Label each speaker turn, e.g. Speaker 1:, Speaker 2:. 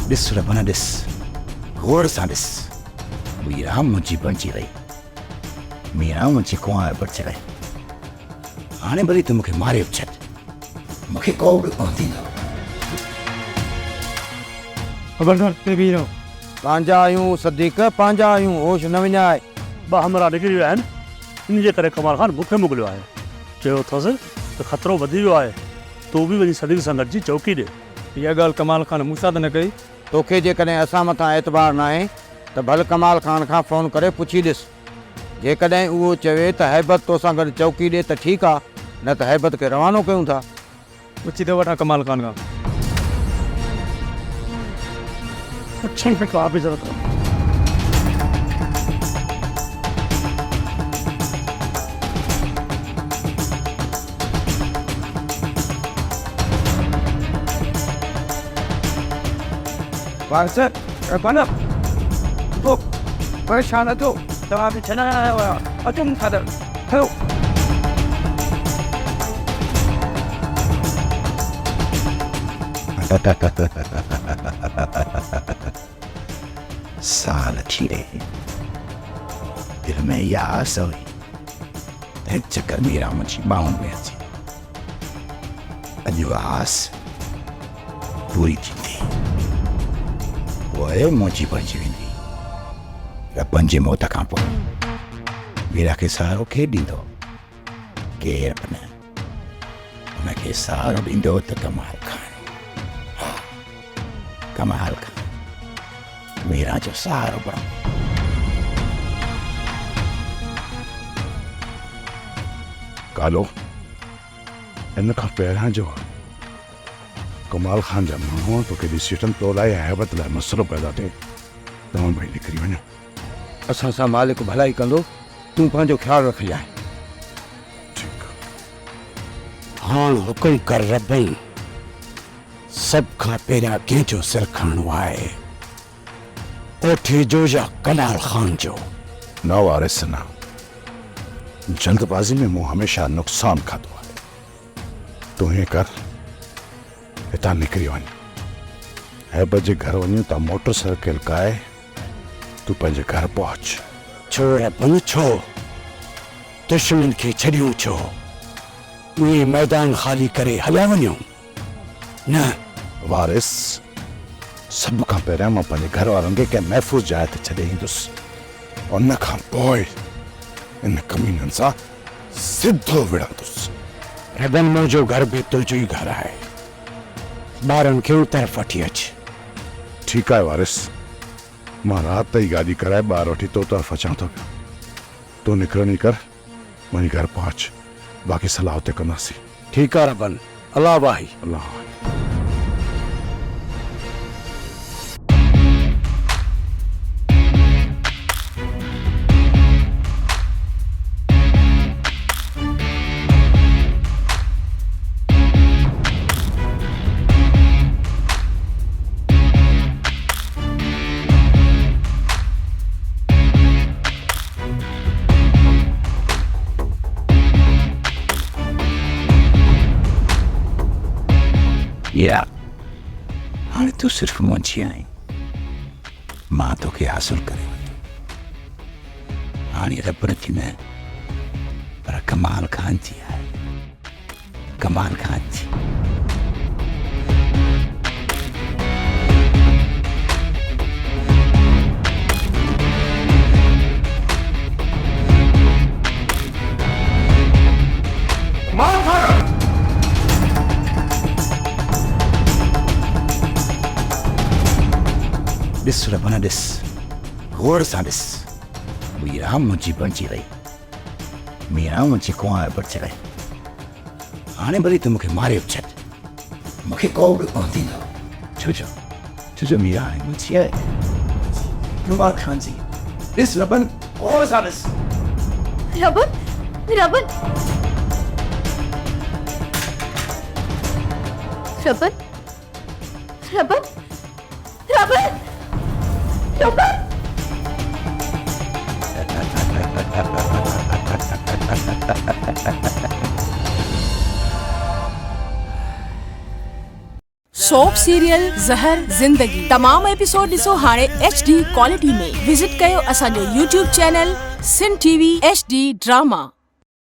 Speaker 1: ॾिस रबन ॾिस गौर सां ॾिस मीरा मुंहिंजी बणिजी वई मीरा मुंहिंजी कुंवार बणिजी वई हाणे भली तूं मूंखे मारे छॾ मूंखे को बि कोन थींदो
Speaker 2: खबरदार ते बि रहो
Speaker 3: पंहिंजा आहियूं सदीक पंहिंजा आहियूं होश न विञाए
Speaker 2: ॿ हमरा निकिरी विया आहिनि इन जे करे कमाल खान मूंखे मोकिलियो आहे चयो अथसि त ख़तरो वधी वियो आहे तूं बि वञी सदीक सां गॾिजी चौकी ॾे
Speaker 3: इहा ॻाल्हि कमाल खान मूंसां त न कई तोखे जेकॾहिं असां मथां एतबार न आहे त भले कमाल खान खां फ़ोन करे पुछी ॾिस जेकॾहिं उहो चवे त हैबत तोसां गॾु चौकी ॾे त ठीकु आहे न त हैबत खे रवानो कयूं था
Speaker 2: पुछी थो वठां कमाल खान खां पुछण में का बि ज़रूरत कोन्हे
Speaker 3: Farzand, Raban, look, परेशान है तो अभी चला आया तुम खादर हेलो
Speaker 1: साल थी दिल में यास हुई एक चक्कर मीरा मुंहिंजी ॿाहुनि में अची अॼु आस पूरी थींदी पोइ मुंहिंजी बणिजी वेंदी रबन जे मौत खां पोइ मीरा खे सहारो केरु ॾींदो केरु न हुनखे सहारो ॾींदो त कमाल खान कमाल खान मीरा जो सहारो बणो
Speaker 4: कालो इन खां पहिरियां जो कमाल खान जा माण्हू तोखे ॾिसी वठनि तो लाइ हैबत लाइ मसइलो पैदा थिए तव्हां भई निकिरी वञो
Speaker 3: असां सां मालिक भलाई कंदो तूं पंहिंजो ख़्यालु रखजांइ
Speaker 4: ठीकु
Speaker 1: हाण हुकुम कर रबई सभ खां पहिरियां कंहिंजो सिर खणणो आहे कोठे जो या कमाल खान जो
Speaker 4: न वारिस न जल्दबाज़ी में मूं हमेशह नुक़सान खाधो आहे तूं हीअं कर हितां निकिरी वञ हैबत जे घर वञूं त मोटरसाइकिल काए तूं पंहिंजे घर पहुच
Speaker 1: छो रबन छो दुश्मन खे छॾियूं छो उहे मैदान ख़ाली करे हलिया वञूं न
Speaker 4: वारिस सभ खां पहिरियां मां पंहिंजे घर वारनि खे कंहिं महफ़ूज़ जाइ ते छॾे ईंदुसि उन खां पोइ इन कमीननि सां सिधो विढ़ंदुसि
Speaker 1: रबन मुंहिंजो घर बि तुंहिंजो ई घर आहे ॿारनि खे उन तरफ़ वठी अच
Speaker 4: ठीकु आहे वारिस मां राति ताईं गाॾी कराए ॿार वठी तो तरफ़ अचां थो पियो तूं निकिरणी कर वञी घर पहुच बाक़ी सलाह हुते कंदासीं
Speaker 1: ठीकु आहे रबन अल्लाह भाई
Speaker 4: अल्लाह
Speaker 1: या हाणे तूं सिर्फ़ु मुंहिंजी आहीं मां तोखे हासिल करे वरितो हाणे रबन थी न पर कमाल खान जी आहे कमाल खान जी ॾिस रबन ॾिस गौर सां ॾिस मीरा मुंहिंजी बणिजी वई मीरा मुंहिंजी कुंवार बणिजी वई हाणे भली तूं मूंखे मारे छॾ मूंखे को बि कोन थींदो छो मीरा आहे मुंहिंजी आहे कुंवार खान जी ॾिस रबन गौर सां ॾिस
Speaker 5: रबन रबन रबन रबन रबन
Speaker 6: सोप सीरियल ज़हर ज़िंदगी तमाम एपिसोड ॾिसो हाणे HD क्वालिटी में। विजिट कयो असांजो YouTube channel Sindh TV HD drama.